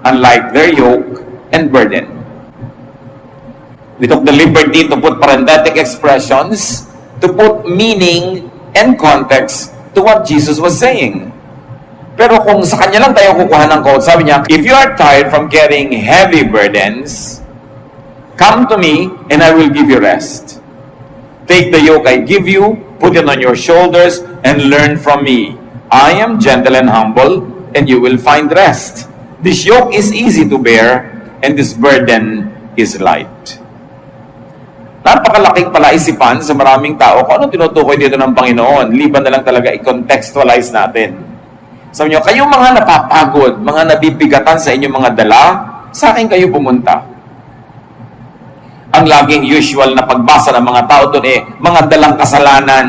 unlike their yoke and burden. We took the liberty to put parenthetic expressions to put meaning and context to what Jesus was saying. Pero kung sa kanya lang tayo kukuha ng quote, sabi niya, if you are tired from carrying heavy burdens, come to me and I will give you rest. Take the yoke I give you, put it on your shoulders, and learn from me. I am gentle and humble, and you will find rest. This yoke is easy to bear, and this burden is light. Napakalaking palaisipan sa maraming tao kung ano tinutukoy dito ng Panginoon. Liban na lang talaga i-contextualize natin. Sabi niyo, kayong mga napapagod, mga nabibigatan sa inyong mga dala, sa akin kayo pumunta. Ang laging usual na pagbasa ng mga tao doon mga dalang kasalanan,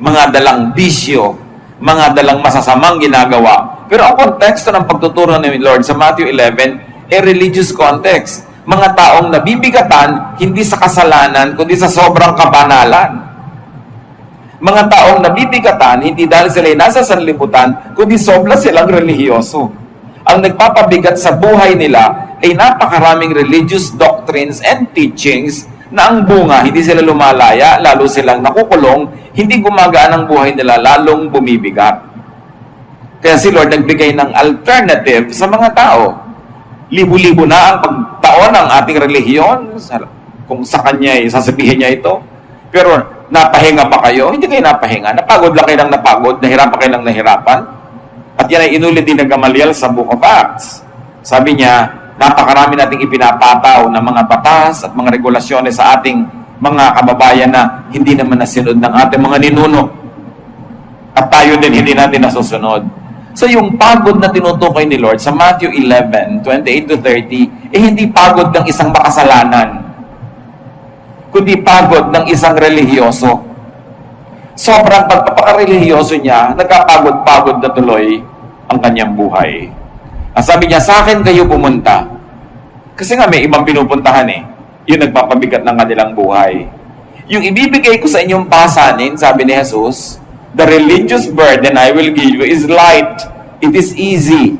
mga dalang bisyo, mga dalang masasamang ginagawa. Pero ang konteksto ng pagtuturo ni Lord sa Matthew 11, religious context. Mga taong nabibigatan, hindi sa kasalanan, kundi sa sobrang kabanalan. Mga taong nabibigatan, hindi dahil sila nasa sanlibutan, kundi sobra silang relihiyoso. Ang nagpapabigat sa buhay nila ay napakaraming religious doctrines and teachings na ang bunga, hindi sila lumalaya, lalo silang nakukulong, hindi gumagaan ang buhay nila, lalong bumibigat. Kaya si Lord nagbigay ng alternative sa mga tao. Libo-libo na ang pagtaon ng ating relihiyon, kung sa kanya sasabihin niya ito. Pero napahinga pa kayo? Hindi kayo napahinga. Napagod lang kayo ng napagod, nahirapan kayo ng nahirapan. At yan ay inulit din ng Gamaliel sa Book of Acts. Sabi niya, napakarami nating ipinapataw ng mga batas at mga regulasyones sa ating mga kababayan na hindi naman nasunod ng ating mga ninuno. At tayo din hindi natin nasusunod. So yung pagod na tinutukoy ni Lord sa Matthew 11, 28 to 30, hindi pagod ng isang makasalanan, kundi pagod ng isang relihiyoso. Sobrang pagpapakarelihiyoso niya, nagkapagod-pagod na tuloy ang kanyang buhay. Ang sabi niya, sa akin kayo pumunta. Kasi nga may ibang pinupuntahan yung nagpapabigat ng kanilang buhay. Yung ibibigay ko sa inyong pasanin, sabi ni Jesus, the religious burden I will give you is light. It is easy.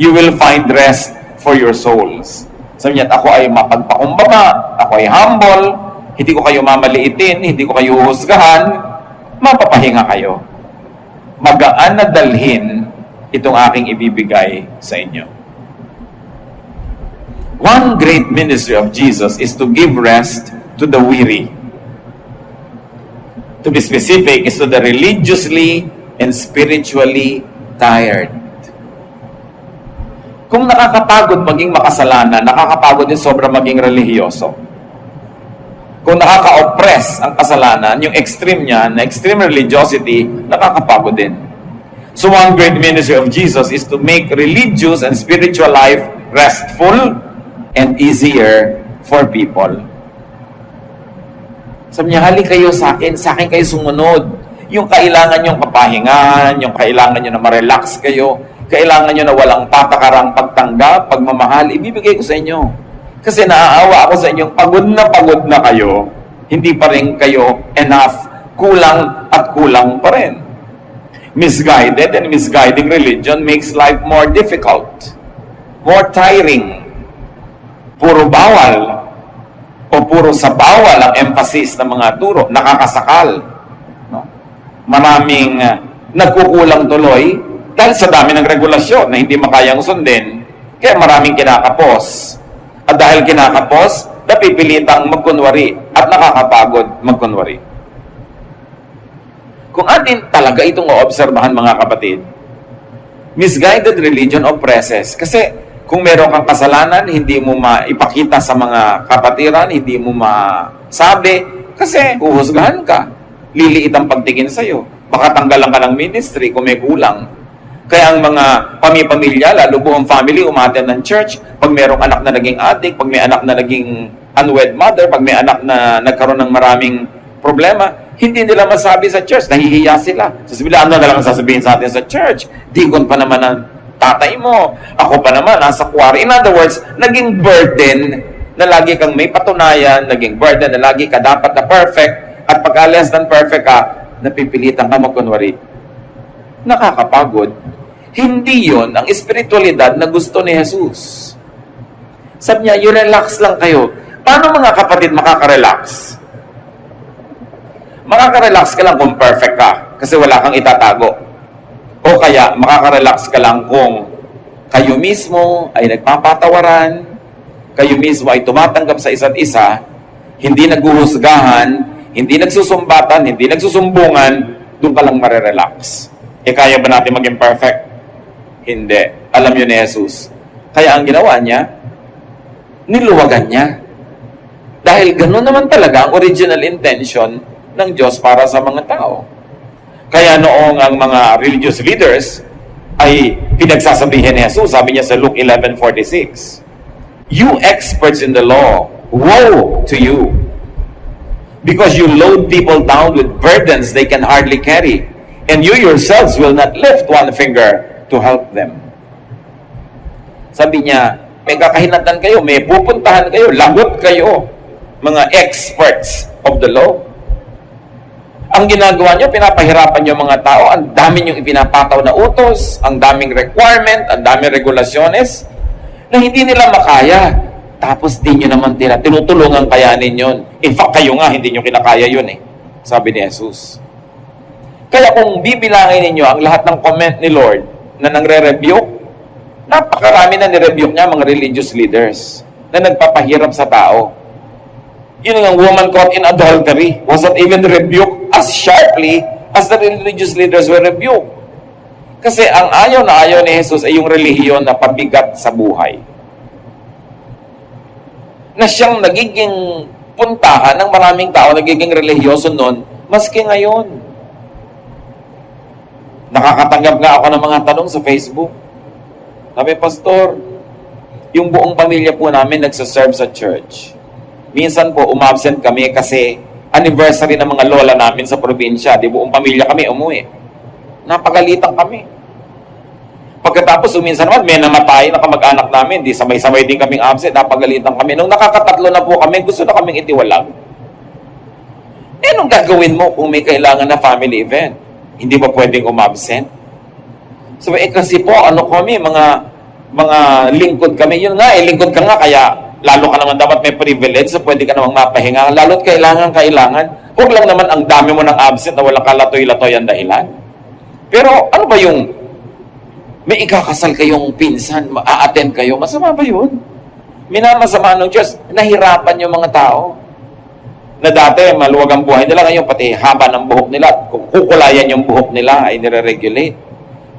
You will find rest for your souls. Sabi niya, ako ay mapagpakumbaba, ako ay humble, hindi ko kayo mamaliitin, hindi ko kayo husgahan, mapapahinga kayo. Magaan na dalhin itong aking ibibigay sa inyo. One great ministry of Jesus is to give rest to the weary. To be specific, is to the religiously and spiritually tired. Kung nakakapagod maging makasalanan, nakakapagod din sobra maging relihiyoso. Kung nakaka-oppress ang kasalanan, yung extreme niya, na extreme religiosity, nakakapagod din. So one great ministry of Jesus is to make religious and spiritual life restful and easier for people. Sabi niya, hali kayo sa akin kayo sumunod. Yung kailangan nyong kapahingan, yung kailangan nyo na ma-relax kayo, kailangan nyo na walang patakarang pagtanggap, pagmamahal, ibibigay ko sa inyo. Kasi naaawa ako sa inyong pagod na kayo, hindi pa rin kayo enough, kulang at kulang pa rin. Misguided and misguiding religion makes life more difficult, more tiring, puro bawal, o puro sa bawal ang emphasis ng mga turo, nakakasakal. No? Maraming nagkukulang tuloy dahil sa dami ng regulasyon na hindi makayang sundin, kaya maraming kinakapos. At dahil kinakapos, napipilitang magkunwari at nakakapagod magkunwari. Kung atin talaga itong oobserbahan mga kapatid, misguided religion oppresses. Kasi kung meron kang kasalanan, hindi mo maipakita sa mga kapatiran, hindi mo masabi, kasi uhusgahan ka. Liliit ang pagtingin sa'yo. Baka tanggalan ka ng ministry kung may kulang. Kaya ang mga pamilya, lalo buong family, umaten ng church, pag merong anak na naging addict, pag may anak na naging unwed mother, pag may anak na nagkaroon ng maraming problema, hindi nila masabi sa church, nahihiya sila. Sasabihin, ano na lang sasabihin sa atin sa church? Digon pa naman ang tatay mo, ako pa naman, nasa kuwari. In other words, naging burden na lagi kang may patunayan, naging burden na lagi ka dapat na perfect, at pagka less than perfect ka, napipilitan ka magkunwari. Nakakapagod. Hindi yon ang espiritualidad na gusto ni Jesus. Sabi niya, you relax lang kayo. Paano mga kapatid makaka-relax? Makaka-relax ka lang kung perfect ka kasi wala kang itatago. O kaya makaka-relax ka lang kung kayo mismo ay nagpapatawaran, kayo mismo ay tumatanggap sa isa't isa, hindi naghuhusgahan, hindi nagsusumbatan, hindi nagsusumbungan, doon ka lang marerelax. Kaya ba natin maging perfect? Hindi. Alam yun ni Jesus. Kaya ang ginawa niya, niluwagan niya. Dahil gano'n naman talaga ang original intention ng Diyos para sa mga tao. Kaya noong ang mga religious leaders ay pinagsasabihin ni Jesus, sabi niya sa Luke 11:46, "You experts in the law, woe to you! Because you load people down with burdens they can hardly carry, and you yourselves will not lift one finger to help them." Sabi niya, may kakahinatan kayo, may pupuntahan kayo, lagot kayo, mga experts of the law. Ang ginagawa niyo, pinapahirapan niyo mga tao, ang dami niyong ipinapataw na utos, ang daming requirement, ang daming regulasyones, na hindi nila makaya. Tapos di niyo naman tinutulungan kayanin yun. In fact, kayo nga, hindi niyo kinakaya yun sabi ni Jesus. Kaya kung bibilangin ninyo ang lahat ng comment ni Lord na nangre-rebuke, napakarami na ni-rebuke niya mga religious leaders na nagpapahirap sa tao. Yun ang woman caught in adultery wasn't even rebuked as sharply as the religious leaders were rebuked. Kasi ang ayaw na ayaw ni Jesus ay yung relihiyon na pabigat sa buhay. Na siyang nagiging puntahan ng maraming tao, nagiging relihiyoso noon, maski ngayon. Nakakatanggap nga ako ng mga tanong sa Facebook. Sabi, Pastor, yung buong pamilya po namin nagsaserve sa church. Minsan po, umabsent kami kasi anniversary ng mga lola namin sa probinsya. Di buong pamilya kami umuwi. Napagalitan kami. Pagkatapos, minsan naman, may namatay na kamag-anak namin. Di sabay-sabay din kaming absent. Napagalitan kami. Nung nakakatatlo na po kami, gusto na kaming itiwalag. Anong gagawin mo kung may kailangan na family event? Hindi ba pwedeng umabsent? So, kasi po, kami, mga lingkod kami. Yun nga, lingkod ka nga, kaya lalo ka naman dapat may privilege, so pwede ka namang mapahinga. Lalo't kailangan. Huwag lang naman ang dami mo ng absent na walang kalatoy-latoy ang dahilan. Pero, ano ba yung may ikakasal kayong pinsan, ma-attend kayo, masama ba yun? Minamasama ng Diyos, nahirapan yung mga tao. Na dati, maluwag ang buhay nila, ngayon pati haba ng buhok nila, kung kukulayan yung buhok nila, ay nire-regulate.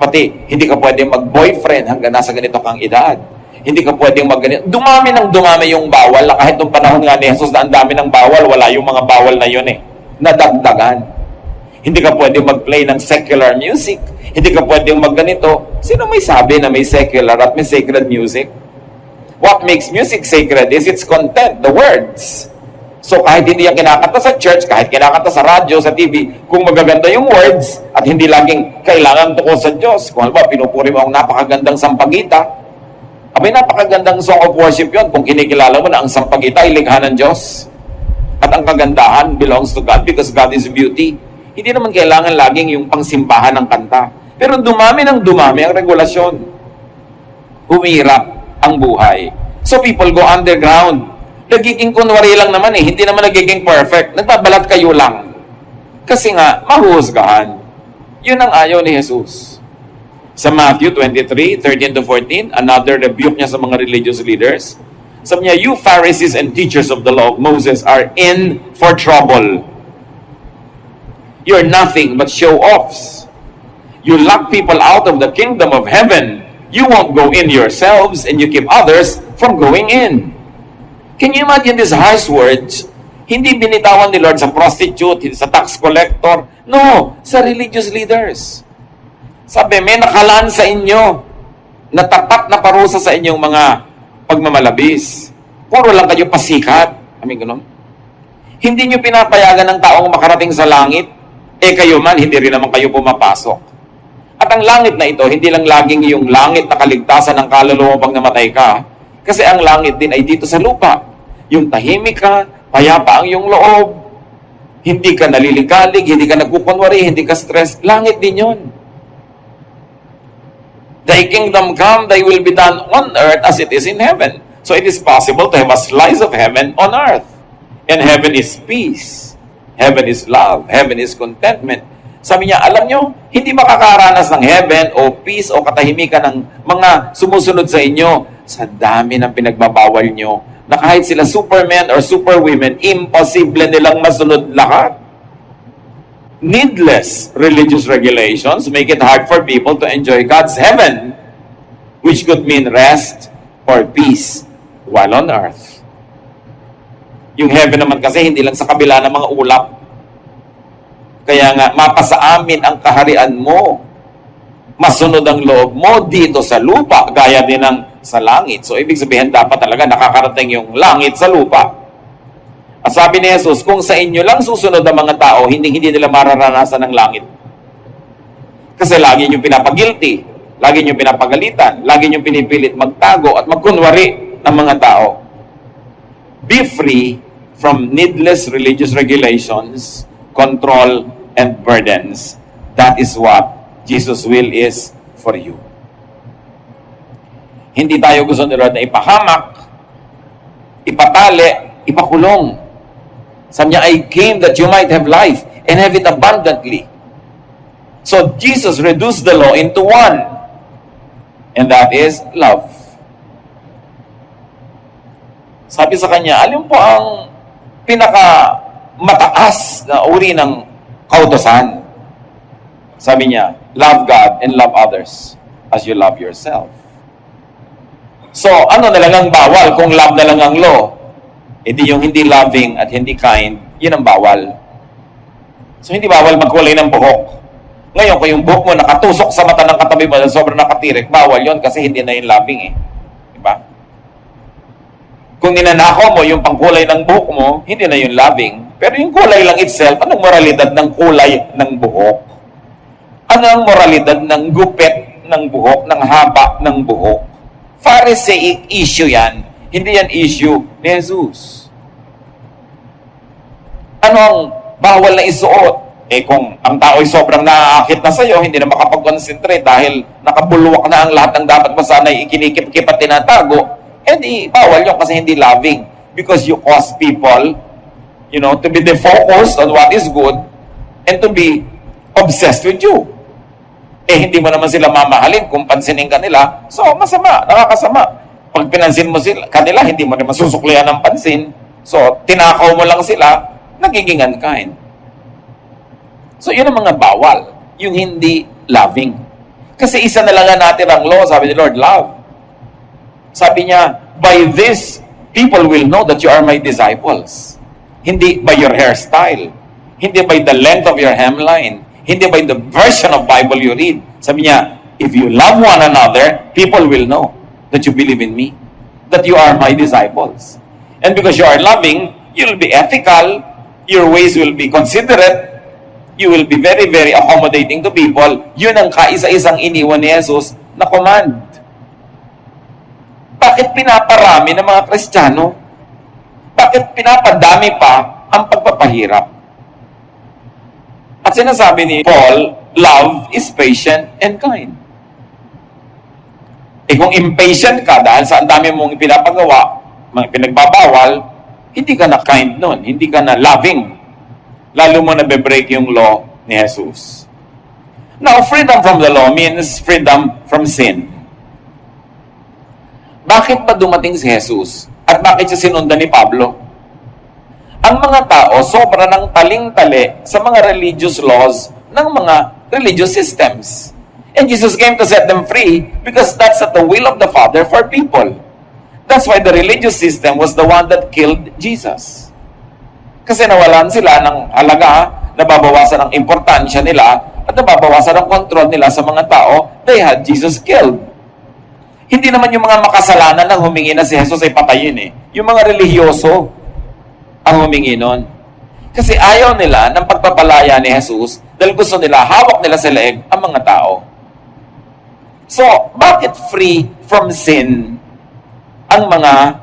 Pati, hindi ka pwedeng mag-boyfriend hanggang nasa ganito kang edad. Hindi ka pwedeng mag-ganito. Dumami yung bawal, na kahit nung panahon nga ni Jesus na ang dami ng bawal, wala yung mga bawal na yun nadagdagan. Hindi ka pwedeng mag-play ng secular music. Hindi ka pwedeng mag-ganito. Sino may sabi na may secular at may sacred music? What makes music sacred is its content, the words. So kahit hindi yan kinakanta sa church, kahit kinakanta sa radyo, sa TV, kung magaganda yung words at hindi laging kailangan tukol sa Diyos, kung halimbawa pinupuri mo ang napakagandang sampagita, abay napakagandang song of worship yon kung kinikilala mo na ang sampagita ay likha ng Diyos. At ang kagandahan belongs to God because God is beauty. Hindi naman kailangan laging yung pangsimbahan ng kanta. Pero dumami ng dumami ang regulasyon. Humirap ang buhay. So people go underground. Nagiging kunwari lang naman hindi naman nagiging perfect. Nagbabalat kayo lang. Kasi nga, mahuhusgahan. Yun ang ayaw ni Jesus. Sa Matthew 23:13-14, another rebuke niya sa mga religious leaders. Sabi niya, "You Pharisees and teachers of the law of Moses are in for trouble. You're nothing but show-offs. You lock people out of the kingdom of heaven. You won't go in yourselves, and you keep others from going in." Can you imagine these harsh words? Hindi binitawan ni Lord sa prostitute, sa tax collector. No, sa religious leaders. Sabi, may nakalaan sa inyo na tapat na parusa sa inyong mga pagmamalabis. Puro lang kayo pasikat. Ganun. Hindi nyo pinapayagan ng taong makarating sa langit. Kayo man, hindi rin naman kayo pumapasok. At ang langit na ito, hindi lang laging yung langit na kaligtasan ng kaluluwa pag namatay ka. Kasi ang langit din ay dito sa lupa. Yung tahimik ka, payapa ang iyong loob. Hindi ka naliligalig, hindi ka nagkukunwari, hindi ka stress. Langit din yun. Thy kingdom come, thy will be done on earth as it is in heaven. So it is possible to have a slice of heaven on earth. And heaven is peace. Heaven is love. Heaven is contentment. Sabi niya, alam nyo, hindi makakaranas ng heaven o peace o katahimikan ng mga sumusunod sa inyo sa dami ng pinagbabawal nyo na kahit sila supermen or superwomen, imposible nilang masunod lahat. Needless religious regulations make it hard for people to enjoy God's heaven, which could mean rest or peace while on earth. Yung heaven naman kasi hindi lang sa kabila ng mga ulap. Kaya nga, mapasa amin ang kaharian mo. Masunod ang loob mo dito sa lupa, gaya din ng sa langit. So, ibig sabihin, dapat talaga nakakarating yung langit sa lupa. At sabi ni Jesus, kung sa inyo lang susunod ang mga tao, hindi nila mararanasan ng langit. Kasi lagi nyo pinapagilty, lagi nyo pinapagalitan, lagi nyo pinipilit magtago at magkunwari ng mga tao. Be free from needless religious regulations, control, and burdens. That is what Jesus' will is for you. Hindi tayo gusto ni Lord na ipahamak, ipatali, ipakulong. Sabi niya, I came that you might have life and have it abundantly. So Jesus reduced the law into one, and that is love. Sabi sa kanya, alin po ang pinakamataas na uri ng kautosan? Sabi niya, love God and love others as you love yourself. So, ano na lang ang bawal kung love na lang ang law? Hindi yung hindi loving at hindi kind, yun ang bawal. So, hindi bawal magkulay ng buhok. Ngayon, kung yung buhok mo nakatusok sa mata ng katabi mo na sobrang nakatirik, bawal yon kasi hindi na yung loving eh. Diba? Kung ninanakaw mo yung pangkulay ng buhok mo, hindi na yung loving. Pero yung kulay lang itself, anong moralidad ng kulay ng buhok? Ano ang moralidad ng gupit ng buhok, ng haba ng buhok? Pharisaic issue yan. Hindi yan issue ni Jesus. Ano ang bawal na isuot? Eh kung ang tao'y sobrang naaakit na sa'yo, hindi na makapag-concentrate dahil nakabulwak na ang lahat ng dapat mo sana'y ikinikip-kip at tinatago, eh di bawal yun kasi hindi loving. Because you cause people, to be defocused on what is good and to be obsessed with you. Eh hindi mo naman sila mamahalin kung pansinin ka nila, so masama, nakakasama. Pag pinansin mo sila, kanila, hindi mo naman susuklihan ng pansin. So, tinakaw mo lang sila, nagiging unkind. So, yun ang mga bawal. Yung hindi loving. Kasi isa na lang natin ang law, sabi ni Lord, love. Sabi niya, by this, people will know that you are my disciples. Hindi by your hairstyle. Hindi by the length of your hemline. Hindi by the version of Bible you read. Sabi niya, if you love one another, people will know that you believe in me, that you are my disciples. And because you are loving, you will be ethical, your ways will be considerate, you will be very, very accommodating to people. Yun ang kaisa-isang iniwan ni Jesus na command. Bakit pinaparami ng mga Kristiyano? Bakit pinapadami pa ang pagpapahirap? At sinasabi ni Paul, love is patient and kind. Eh kung impatient ka dahil sa ang dami mong pinapagawa, mga pinagbabawal, hindi ka na kind nun, hindi ka na loving. Lalo mo na be-break yung law ni Jesus. Now, freedom from the law means freedom from sin. Bakit pa dumating si Jesus? At bakit siya sinundan ni Pablo? Ang mga tao sobra ng taling-tali sa mga religious laws ng mga religious systems. And Jesus came to set them free because that's at the will of the Father for people. That's why the religious system was the one that killed Jesus. Kasi nawalan sila ng halaga, nababawasan ang importansya nila, at nababawasan ang control nila sa mga tao, they had Jesus killed. Hindi naman yung mga makasalanan na humingi na si Jesus ay patayin eh. Yung mga religyoso ang humingi nun. Kasi ayaw nila ng pagpapalaya ni Jesus dahil gusto nila, hawak nila sa leeg ang mga tao. So, bakit free from sin ang mga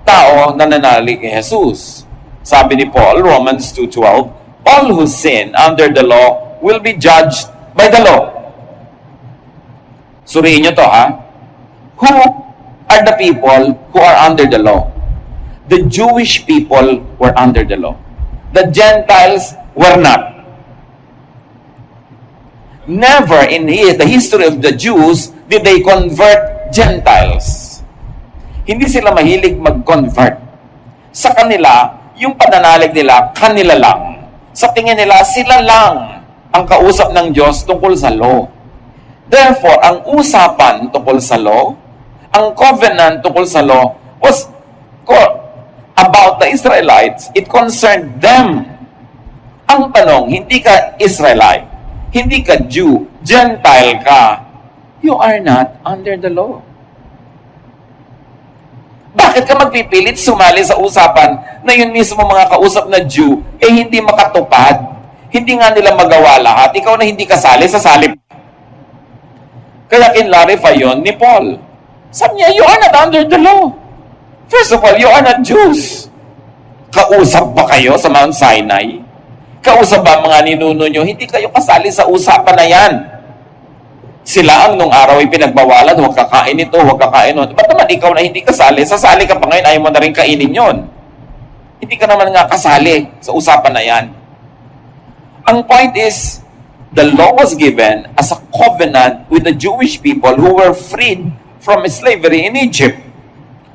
tao na nananalig kay Jesus? Sabi ni Paul, Romans 2:12, all who sin under the law will be judged by the law. Suriin nyo to, ha? Who are the people who are under the law? The Jewish people were under the law. The Gentiles were not. Never in the history of the Jews did they convert Gentiles. Hindi sila mahilig mag-convert. Sa kanila, yung pananalig nila, kanila lang. Sa tingin nila, sila lang ang kausap ng Diyos tungkol sa law. Therefore, ang usapan tungkol sa law, ang covenant tungkol sa law, was about the Israelites. It concerned them. Ang tanong, hindi ka Israelite, hindi ka Jew, Gentile ka, you are not under the law. Bakit ka magpipilit sumali sa usapan na yun mismo mga kausap na Jew, hindi makatupad? Hindi nga nila magawa lahat. Ikaw na hindi kasali, sasali. Kaya kinlarify yun ni Paul. Sabi niya, you are not under the law. First of all, you are not Jews. Kausap ba kayo sa Mount Sinai? Kausap ba mga ninuno nyo? Hindi kayo kasali sa usapan na yan. Sila ang nung araw ay pinagbawalan, huwag kakain ito, huwag kakain ito. Ba't naman ikaw na hindi kasali? Sasali ka pa ngayon, ayaw mo na rin kainin yon. Hindi ka naman nga kasali sa usapan na yan. Ang point is, the law was given as a covenant with the Jewish people who were freed from slavery in Egypt.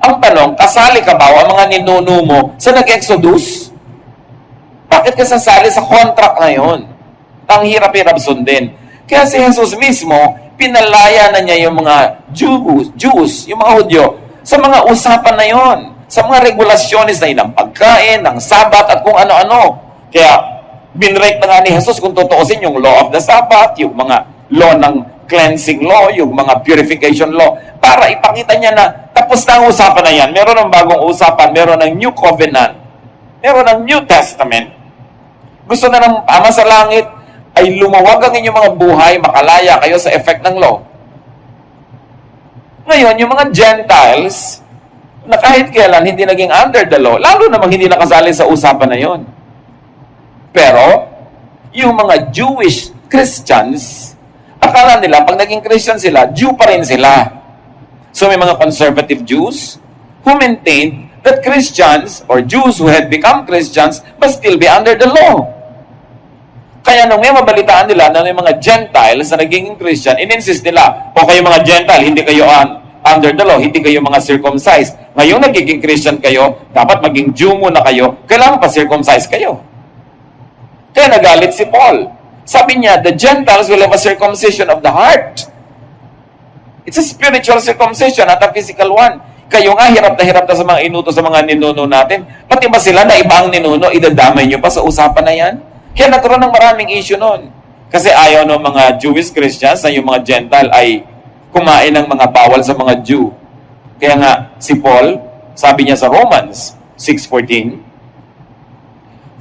Ang tanong, kasali ka ba o ang mga ninuno mo sa nag-exodus? Bakit ka sasali sa contract na yun? Ang hirap-hirap sundin. Kaya si Jesus mismo, pinalaya na niya yung mga Jews, yung mga Hudyo, sa mga usapan na yon, sa mga regulasyones na yun, ng pagkain, ng Sabat, at kung ano-ano. Kaya, binrake na nga ni Jesus kung tutuusin yung law of the Sabbath, yung mga law ng cleansing law, yung mga purification law, para ipakita niya na tapos na ang usapan na yan. Meron ng bagong usapan, meron ng New Covenant, meron ng New Testament. Gusto na ng Ama sa Langit, ay lumawag ang inyong mga buhay, makalaya kayo sa effect ng law. Ngayon, yung mga Gentiles, na kahit kailan hindi naging under the law, lalo namang hindi nakasali sa usapan na yon. Pero, yung mga Jewish Christians, akala nila, pag naging Christian sila, Jew pa rin sila. So may mga conservative Jews who maintained that Christians, or Jews who had become Christians, must still be under the law. Kaya nung may mabalitaan nila na yung mga Gentiles na naging Christian, in-insist nila, o kayo mga Gentile, hindi kayo under the law, hindi kayo mga circumcised. Ngayon nagiging Christian kayo, dapat maging Jew muna kayo, kailangan pa circumcised kayo. Kaya nagalit si Paul. Sabi niya, the Gentiles will have a circumcision of the heart. It's a spiritual circumcision, not a physical one. Kayo nga, hirap na sa mga inuto sa mga ninuno natin. Pati ba sila na ibang ninuno, idadamay nyo pa sa usapan na yan? Kaya nagkaroon ng maraming issue noon. Kasi ayaw ng mga Jewish Christians na yung mga Gentile ay kumain ng mga bawal sa mga Jew. Kaya nga, si Paul, sabi niya sa Romans 6:14,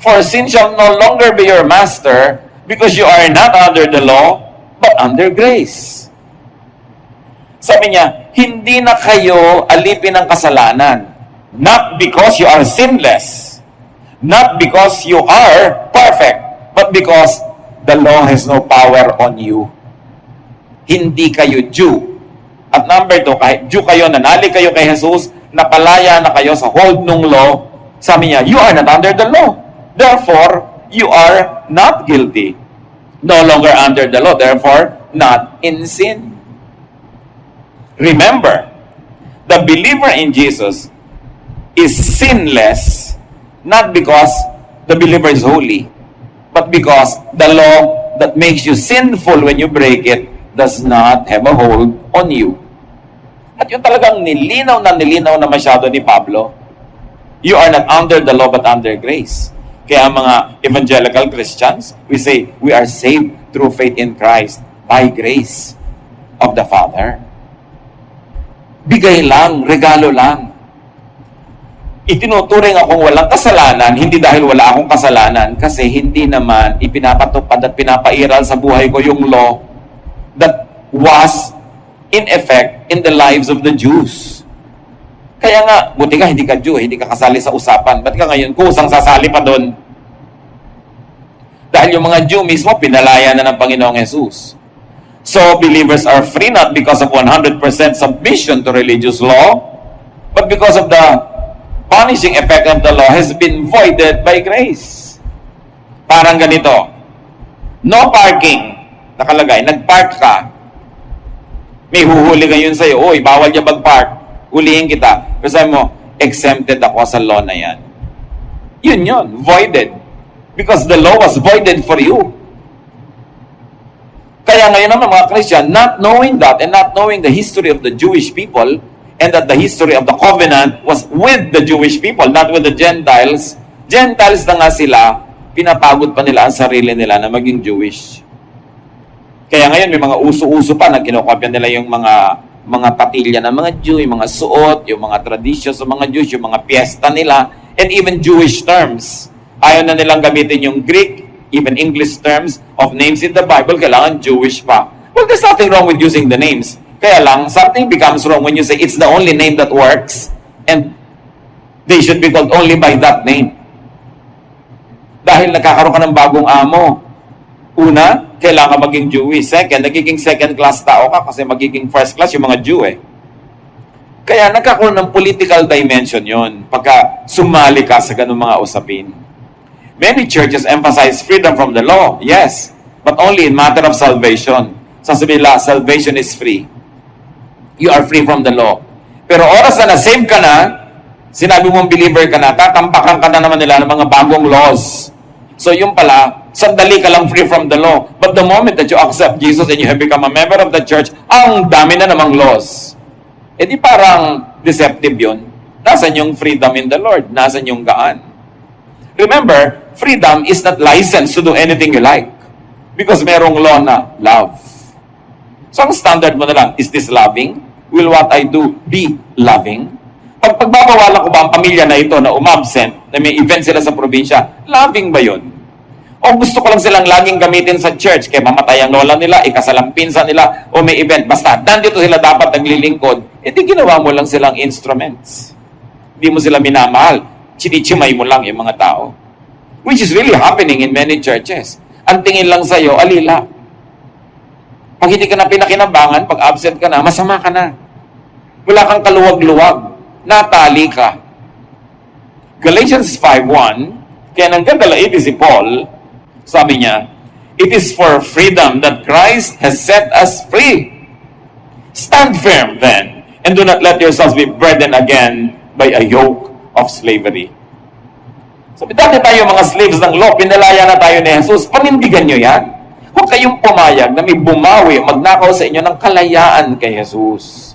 for sin shall no longer be your master, because you are not under the law, but under grace. Sabi niya, hindi na kayo alipin ng kasalanan. Not because you are sinless. Not because you are perfect, but because the law has no power on you. Hindi kayo Jew. At number 2, kahit Jew kayo, nanalig kayo kay Jesus, napalaya na kayo sa hold ng law, sabi niya, you are not under the law. Therefore, you are not guilty. No longer under the law, therefore, not in sin. Remember, the believer in Jesus is sinless, not because the believer is holy, but because the law that makes you sinful when you break it does not have a hold on you. At yun talagang nilinaw na masyado ni Pablo. You are not under the law but under grace. Kaya mga evangelical Christians, we say, we are saved through faith in Christ by grace of the Father. Bigay lang, regalo lang. Itinuturing akong walang kasalanan, hindi dahil wala akong kasalanan, kasi hindi naman ipinapatupad at pinapairal sa buhay ko yung law that was in effect in the lives of the Jews. Kaya nga, buti ka, hindi ka Jew, hindi ka kasali sa usapan. Ba't ka ngayon kusang sasali pa doon? Dahil yung mga Jew mismo, pinalaya na ng Panginoong Jesus. So, believers are free not because of 100% submission to religious law, but because of the punishing effect of the law has been voided by grace. Parang ganito, no parking, nakalagay, nag-park ka, may huhuli ngayon sa'yo, uy, bawal niya mag-park, hulihin kita. Pero sabi mo, exempted ako sa law na yan. Yun, voided. Because the law was voided for you. Kaya ngayon naman mga Christian, not knowing that and not knowing the history of the Jewish people and that the history of the covenant was with the Jewish people, not with the Gentiles, Gentiles na nga sila, pinapagod pa nila ang sarili nila na maging Jewish. Kaya ngayon may mga uso-uso pa na kinokopya nila yung mga patilya ng mga Jew, yung mga suot, yung mga traditions ng mga Jews, yung mga piyesta nila, and even Jewish terms. Ayaw na nilang gamitin yung Greek, even English terms of names in the Bible, kailangan Jewish pa. Well, there's nothing wrong with using the names. Kaya lang, something becomes wrong when you say it's the only name that works and they should be called only by that name. Dahil nagkakaroon ka ng bagong amo. Una, kailangan maging Jewish. Second, nagiging second class tao ka kasi magiging first class yung mga Jew eh. Kaya nagkakaroon ng political dimension yon pagka sumali ka sa ganung mga usapin. Many churches emphasize freedom from the law, yes, but only in matter of salvation. Sasabihin nila, salvation is free. You are free from the law. Pero oras na na-save ka na, sinabi mong believer ka na, tatampakan ka na naman nila ng mga bagong laws. So yung pala, sandali ka lang free from the law. But the moment that you accept Jesus and you have become a member of the church, ang dami na namang laws. E di parang deceptive yun. Nasaan yung freedom in the Lord? Nasaan yung gaan? Remember, freedom is not licensed to do anything you like. Because merong law na love. So ang standard mo na lang, is this loving? Will what I do be loving? Pagbabawalan ko ba ang pamilya na ito na umabsent, na may event sila sa probinsya, loving ba yun? O gusto ko lang silang laging gamitin sa church, kaya mamatay ang lola nila, ikasalang pinsa nila, o may event, basta nandito sila dapat naglilingkod, di ginawa mo lang silang instruments. Di mo sila minamahal, chinichimay mo lang yung mga tao. Which is really happening in many churches. Ang tingin lang sa'yo, alila. Pag hindi ka na pinakinabangan, pag absent ka na, masama ka na. Wala kang kaluwag-luwag. Natali ka. Galatians 5:1, kaya nang gandalaiti si Paul, sabi niya, it is for freedom that Christ has set us free. Stand firm then, and do not let yourselves be burdened again by a yoke of slavery. Sabi, dati tayo mga slaves ng law, pinalaya na tayo ni Jesus, panindigan nyo yan. Huwag kayong pumayag na may bumawi, magnakaw sa inyo ng kalayaan kay Jesus.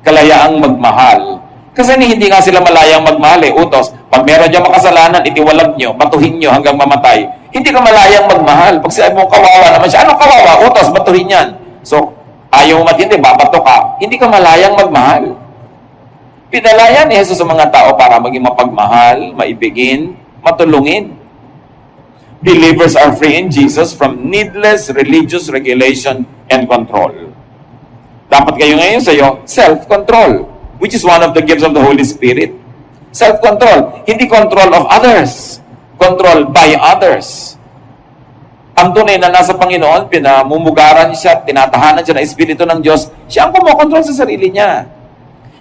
Kalayaang magmahal. Kasi hindi nga sila malayang magmahal eh. Utos, pag meron dyan makasalanan, itiwalag nyo, batuhin nyo hanggang mamatay. Hindi ka malayang magmahal. Pag sinabi mo kawawa naman siya, anong kawawa? Utos, batuhin yan. So, ayaw mo matindi, babato ka. Hindi ka malayang magmahal. Pinalaya ni Jesus sa mga tao para maging mapagmahal, maibigin, matulungin. Believers are free in Jesus from needless religious regulation and control. Dapat kayo ngayon sa'yo, self-control, which is one of the gifts of the Holy Spirit. Self-control. Hindi control of others. Control by others. Ang tunay na nasa Panginoon, pinamumugaran siya, tinatahanan siya ng Espiritu ng Diyos, siya ang kumokontrol sa sarili niya.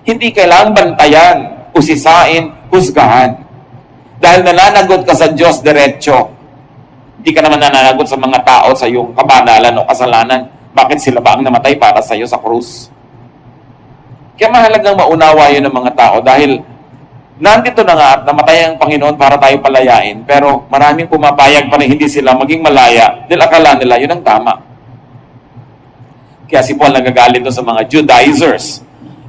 Hindi kailangang bantayan, usisain, husgahan. Dahil nananagot ka sa Diyos diretso. Hindi ka naman nananagot sa mga tao sa iyong kabanalan o kasalanan. Bakit sila ba ang namatay para sa iyo sa krus? Kaya mahalagang maunawa yun ng mga tao dahil nandito na nga at namatay ang Panginoon para tayo palayain, pero maraming pumapayag pa rin hindi sila maging malaya dahil akala nila yun ang tama. Kaya si Paul nagagalit doon sa mga Judaizers,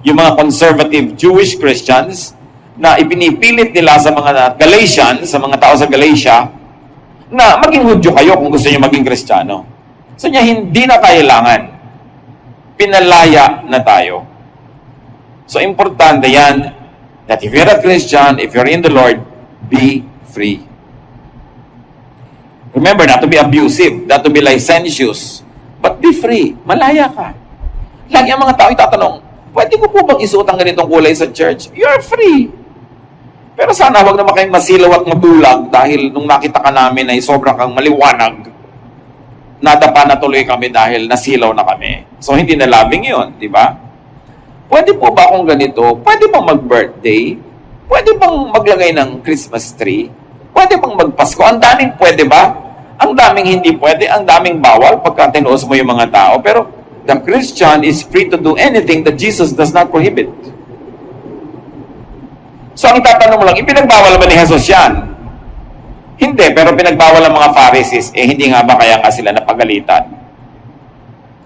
yung mga conservative Jewish Christians na ipinipilit nila sa mga Galatians, sa mga tao sa Galatia, na maging Hudyo kayo kung gusto niyo maging Kristiyano. So niya, hindi na kailangan. Pinalaya na tayo. So importante yan, that if you're a Christian, if you're in the Lord, be free. Remember, not to be abusive, not to be licentious, but be free. Malaya ka. Lagi ang mga tao itatanong, pwede ko po bang isuot ang ganitong kulay sa church? You're free. Pero sana wag naman kayong masilaw at madulag dahil nung nakita ka namin ay sobrang kang maliwanag. nadapa na tuloy kami dahil nasilaw na kami. So, hindi na loving yun, di ba? Pwede po ba kung ganito? Pwede bang mag-birthday? Pwede bang maglagay ng Christmas tree? Pwede bang magpasko? Ang daming pwede ba? Ang daming hindi pwede, ang daming bawal pagka tinuos mo yung mga tao. Pero the Christian is free to do anything that Jesus does not prohibit. So, ang itatanong mo lang, ipinagbawal ba ni Jesus yan? Hindi, pero pinagbawal ang mga Pharisees, hindi nga ba kaya nga sila napagalitan?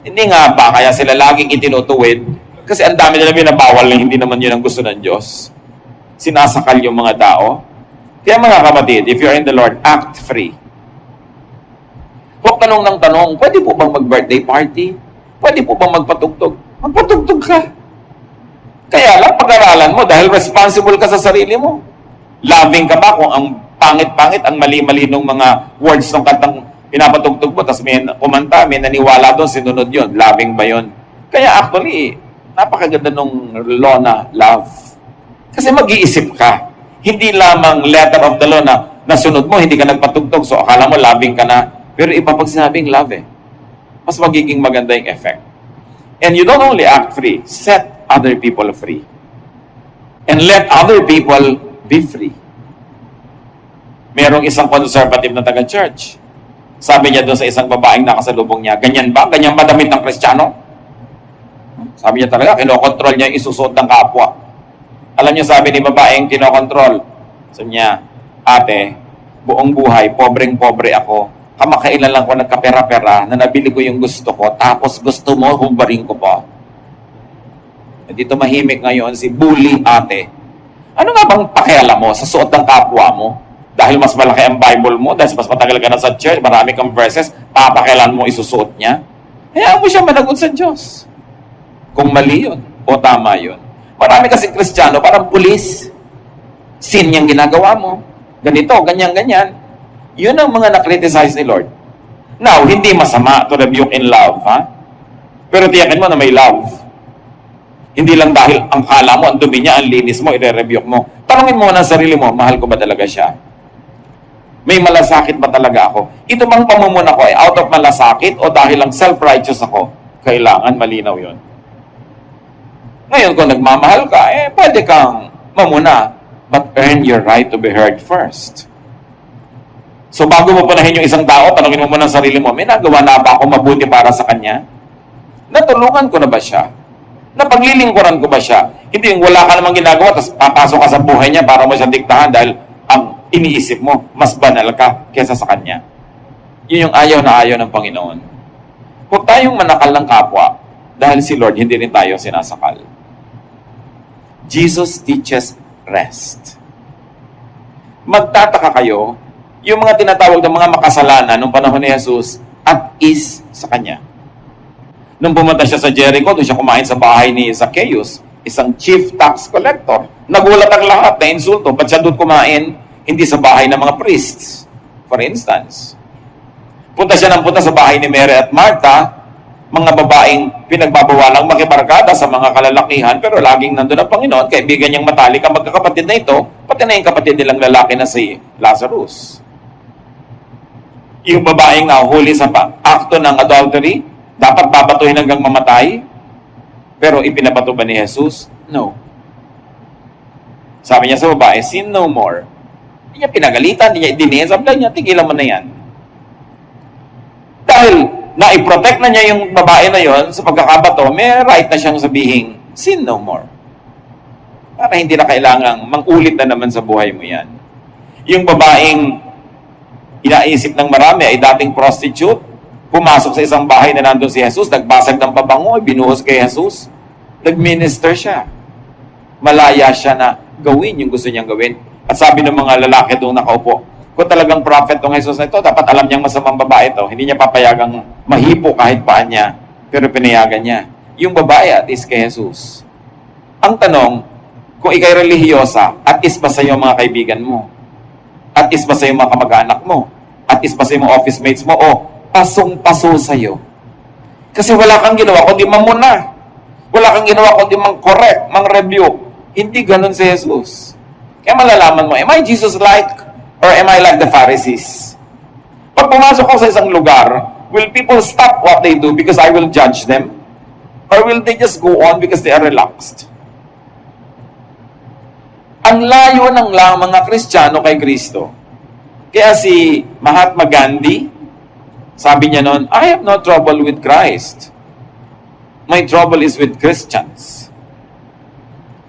Hindi nga ba kaya sila laging itinutuwid? Kasi ang dami nila binabawal na hindi naman yun ang gusto ng Diyos. Sinasakal yung mga tao. Kaya mga kapatid, if you're in the Lord, act free. Huwag tanong ng tanong, pwede po bang mag-birthday party? Pwede po bang magpatugtog? Magpatugtog ka. Kaya lang, pag-aralan mo dahil responsible ka sa sarili mo. Loving ka ba kung ang pangit-pangit, ang mali-mali ng mga words ng kantang pinapatugtog mo, tapos may kumanta, may naniwala doon, sinunod yun. Loving ba yun? Kaya actually, napakaganda nung law na love. Kasi mag-iisip ka. Hindi lamang letter of the law na nasunod mo, hindi ka nagpatugtog, so akala mo loving ka na. Pero iba pag sinabing love mas magiging maganda yung effect. And you don't only act free, set other people free. And let other people be free. Merong isang conservative na taga-church. Sabi niya doon sa isang babaeng nakasalubong niya, ganyan ba? Ganyan ba damit ng Kristiyano? Sabi niya talaga, kinokontrol niya yung isusuot ng kapwa. Alam niyo, sabi ni babaeng kinokontrol, sabi niya, ate, buong buhay, pobreng-pobre ako. Kamakailan lang ko nagkapera-pera na nabili ko yung gusto ko, tapos gusto mo, hubarin ko pa. E dito mahimik ngayon si bully ate. Ano nga bang pakialam mo sa suot ng kapwa mo? Dahil mas malaki ang Bible mo, dahil mas matagal ka na sa church, marami kang verses, papakialan mo isusuot niya. Hayaan mo siya managot sa Diyos. Kung mali yun, o tama yun. Marami kasing Kristiyano, parang pulis. Sin yung ginagawa mo. Ganito, ganyan-ganyan. Yun ang mga na-criticize ni Lord. Now, hindi masama to rebuke in love, ha? Pero tiyakin mo na may love. Hindi lang dahil ang kala mo, ang dumi niya, ang linis mo, i-rebuke mo. Tanungin mo na sarili mo, mahal ko ba talaga siya? May malasakit ba talaga ako? Ito bang pamumuna ko ay out of malasakit o dahil lang self-righteous ako? Kailangan malinaw yun. Ngayon, kung nagmamahal ka, pwede kang mamuna, but earn your right to be heard first. So, bago mo punahin yung isang tao, tanungin mo muna ang sarili mo, may nagawa na ba ako mabuti para sa kanya? Natulungan ko na ba siya? Napaglilingkuran ko ba siya? Hindi yung wala ka namang ginagawa, tapos papasok ka sa buhay niya para mo siya diktahan dahil ang iniisip mo, mas banal ka kesa sa kanya. Yun yung ayaw na ayaw ng Panginoon. Huwag tayong manakal ng kapwa dahil si Lord hindi rin tayo sinasakal. Jesus teaches rest. Magtataka kayo, yung mga tinatawag ng mga makasalanan nung panahon ni Jesus at is sa kanya. Nung pumunta siya sa Jericho, doon siya kumain sa bahay ni Zacchaeus, isang chief tax collector. Nagulat ang lahat na insulto. Ba't siya doon kumain? Hindi sa bahay ng mga priests. For instance, punta siya ng punta sa bahay ni Mary at Martha, mga babaeng pinagbabawalang makibarkada sa mga kalalakihan, pero laging nandun ang Panginoon, kaibigan niyang matalik ang magkakapatid na ito, pati na yung kapatid nilang lalaki na si Lazarus. Yung babaeng nahuli sa akto ng adultery, dapat babatuhin hanggang mamatay, pero ipinabato ba ni Jesus? No. Sabi niya sa babae, sin no more. Hindi niya pinagalitan, hindi niya idinihin. Sabi niya, tigilan mo na yan. Dahil na-i-protect na niya yung babae na yon sa pagkakabato, may right na siyang sabihin, sin no more. Para hindi na kailangang mangulit na naman sa buhay mo yan. Yung babaeng inaisip ng marami ay dating prostitute, pumasok sa isang bahay na nandun si Jesus, nagbasag ng pabango, binuhos kay Jesus, nag-minister siya. Malaya siya na gawin yung gusto niyang gawin. At sabi ng mga lalaki doon nakaupo, kung talagang prophet tong Jesus na ito, dapat alam niyang masamang babae ito. Hindi niya papayagang mahipo kahit paan niya, pero pinayagan niya. Yung babae at is kay Jesus. Ang tanong, kung ikay relihiyosa, at is ba sa iyo mga kaibigan mo? At is ba sa iyo mga kamag-anak mo? At is ba sa iyo mga office mates mo? O pasong-paso sa iyo? Kasi wala kang ginawa kundi mamuna. Wala kang ginawa kundi mang-correct, mang-rebuke. Hindi ganun si Jesus. Kaya malalaman mo, am I Jesus-like or am I like the Pharisees? Pag pumasok ako sa isang lugar, will people stop what they do because I will judge them? Or will they just go on because they are relaxed? Ang layo ng mga Kristiyano kay Kristo. Kaya si Mahatma Gandhi, sabi niya noon, I have no trouble with Christ. My trouble is with Christians.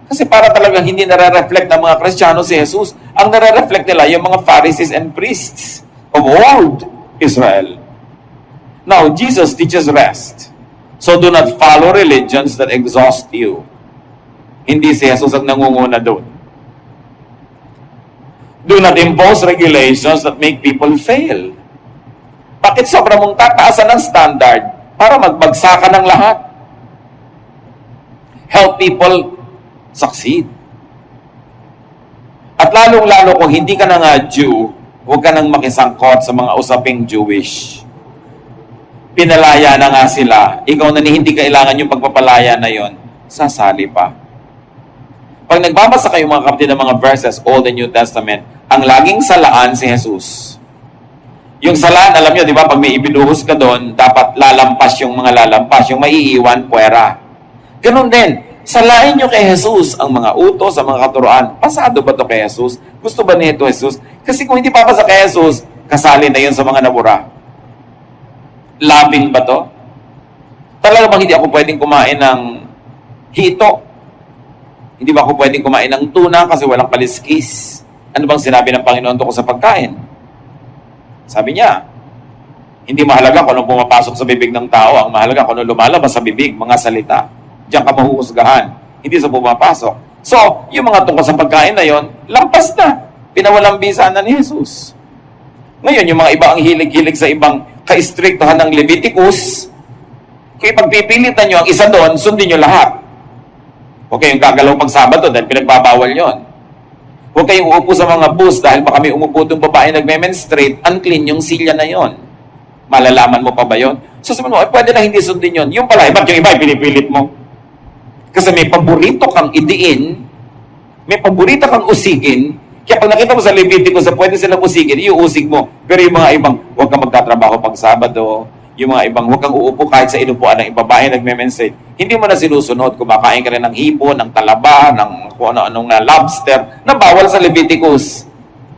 Kasi para talagang hindi nare-reflect ng mga Kristiyano si Jesus. Ang nare-reflect nila yung mga Pharisees and priests of old Israel. Now, Jesus teaches rest. So do not follow religions that exhaust you. Hindi si Jesus ang nangunguna doon. Do not impose regulations that make people fail. Bakit sobra mong tataasan ng standard para magbagsakan ng lahat? Help people succeed. At lalong-lalo kung hindi ka na nga Jew, huwag ka nang makisangkot sa mga usaping Jewish. Pinalaya na nga sila. Ikaw na hindi kailangan yung pagpapalaya na yon, sasali pa. Pag nagbabasa kayo mga kapatid ng mga verses, Old and New Testament, ang laging salaan si Jesus. Yung salaan, alam nyo, di ba, pag may ibinuhos ka doon, dapat lalampas yung mga lalampas, yung maiiwan, puwera. Ganun din, salain nyo kay Jesus ang mga utos, ang mga katuruan. Pasado ba to kay Jesus? Gusto ba nito Jesus? Kasi kung hindi papasa kay Jesus, kasali na yun sa mga nabura. Loving ba to? Talaga bang hindi ako pwedeng kumain ng hito? Hindi ba ako pwedeng kumain ng tuna kasi walang paliskis? Ano bang sinabi ng Panginoon tungkol sa pagkain? Sabi niya, hindi mahalaga kung anong pumapasok sa bibig ng tao. Ang mahalaga kung anong lumalabas sa bibig, mga salita. Diyan ka mahuhusgahan. Hindi sa pumapasok. So, yung mga tungkol sa pagkain na yon, lampas na. Pinawalang bisa na ni Jesus. Ngayon, yung mga iba ang hilig-hilig sa ibang ka-istriktuhan ng Leviticus, kung ipagpipilitan nyo ang isa doon, sundin nyo lahat. Huwag kayong gagalaw pag Sabado dahil pinagbabawal yon. Huwag kayong uupo sa mga bus dahil baka may umupo itong babae nagme-menstruate, unclean yung silya na yon. Malalaman mo pa ba yon? So sabi mo, pwede na hindi sundin yon. Yung pala, ba't yung iba pinipilit mo? Kasi may paborito kang idiin, may paborito kang usigin, kaya pag nakita mo sa Leviticus na pwede silang usigin, iuusig mo. Pero yung mga ibang, huwag kang magtatrabaho pag Sabado, yung mga ibang, huwag kang uupo kahit sa inupuan ng babae nagme-menstruate. Hindi mo na sinusunod. Kumakain ka rin ng hipon, ng talaba, ng kung ano-anong na lobster, na bawal sa Leviticus.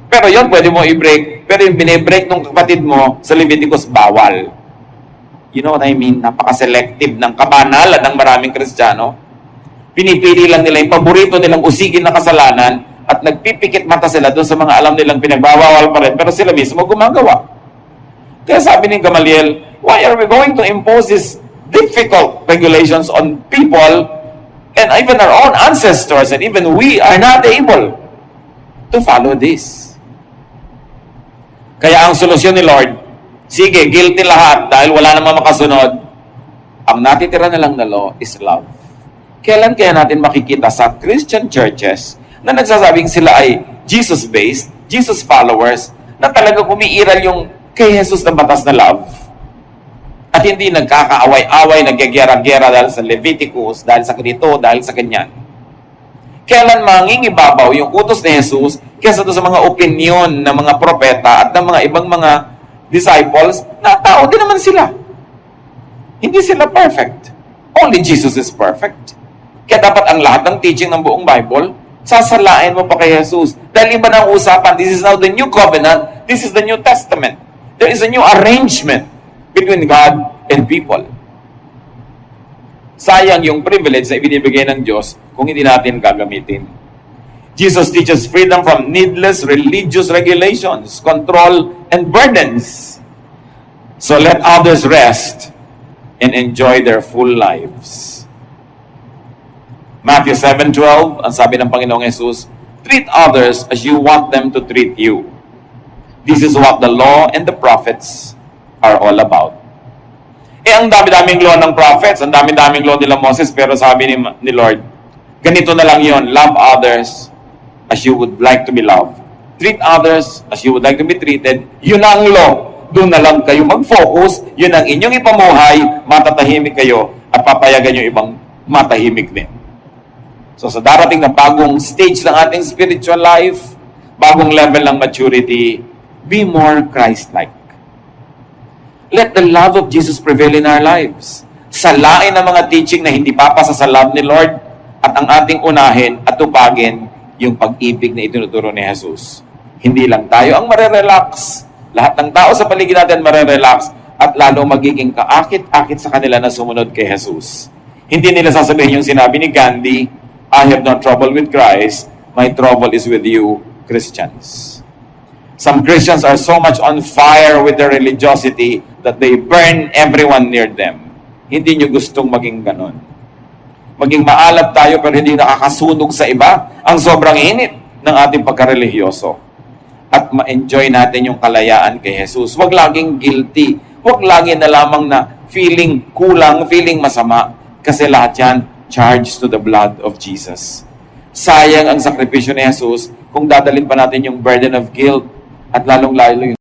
Pero yon pwede mo i-break. Pero yung binibreak ng kapatid mo sa Leviticus, bawal. You know what I mean? Napaka-selective ng kabanalan ng maraming Kristiyano. Pinipili lang nila yung paborito nilang usigin na kasalanan at nagpipikit mata sila doon sa mga alam nilang pinagbawal pa rin, pero sila mismo gumagawa. Kaya sabi ni Gamaliel, why are we going to impose these difficult regulations on people and even our own ancestors and even we are not able to follow this? Kaya ang solusyon ni Lord, sige, guilty lahat dahil wala namang makasunod. Ang natitira na lang na law is love. Kailan kaya natin makikita sa Christian churches na nagsasabing sila ay Jesus-based, Jesus followers, na talagang umiiral yung kay Jesus na batas na love? At hindi nagkakaaway-away, nagyagera-gera dahil sa Leviticus, dahil sa ganito, dahil sa ganyan. Kailan mangingibabaw yung utos ni Jesus kaysa doon sa mga opinion ng mga propeta at ng mga ibang mga disciples na tao din naman sila. Hindi sila perfect. Only Jesus is perfect. Kaya dapat ang lahat ng teaching ng buong Bible, sasalain mo pa kay Jesus. Dahil iba na ang usapan, this is now the new covenant, this is the New Testament. There is a new arrangement between God and people. Sayang yung privilege na ibinibigay ng Diyos kung hindi natin gagamitin. Jesus teaches freedom from needless religious regulations, control, and burdens. So let others rest and enjoy their full lives. Matthew 7:12, ang sabi ng Panginoong Jesus, treat others as you want them to treat you. This is what the law and the prophets are all about. Ang dami-daming law ng prophets, ang dami-daming law nila Moses, pero sabi ni Lord, ganito na lang yon, love others as you would like to be loved. Treat others as you would like to be treated. Yun ang law. Doon na lang kayo mag-focus, yun ang inyong ipamuhay, matatahimik kayo, at papayagan yung ibang matahimik din. So sa darating na bagong stage ng ating spiritual life, bagong level ng maturity, be more Christ-like. Let the love of Jesus prevail in our lives. Salain ang mga teaching na hindi papasa sa love ni Lord at ang ating unahin at tupagin yung pag-ibig na itinuturo ni Jesus. Hindi lang tayo ang marerelax. Lahat ng tao sa paligid natin marerelax at lalo magiging kaakit-akit sa kanila na sumunod kay Jesus. Hindi nila sasabihin yung sinabi ni Gandhi, I have no trouble with Christ, my trouble is with you, Christians. Some Christians are so much on fire with their religiosity that they burn everyone near them. Hindi nyo gustong maging ganon. Maging maalab tayo pero hindi nakakasunog sa iba ang sobrang init ng ating pagkarelihiyoso. At ma-enjoy natin yung kalayaan kay Jesus. Huwag laging guilty. Huwag lagi na lamang na feeling kulang, feeling masama. Kasi lahat yan, charged to the blood of Jesus. Sayang ang sakripisyo ni Jesus kung dadalhin pa natin yung burden of guilt at lalong-lalo yung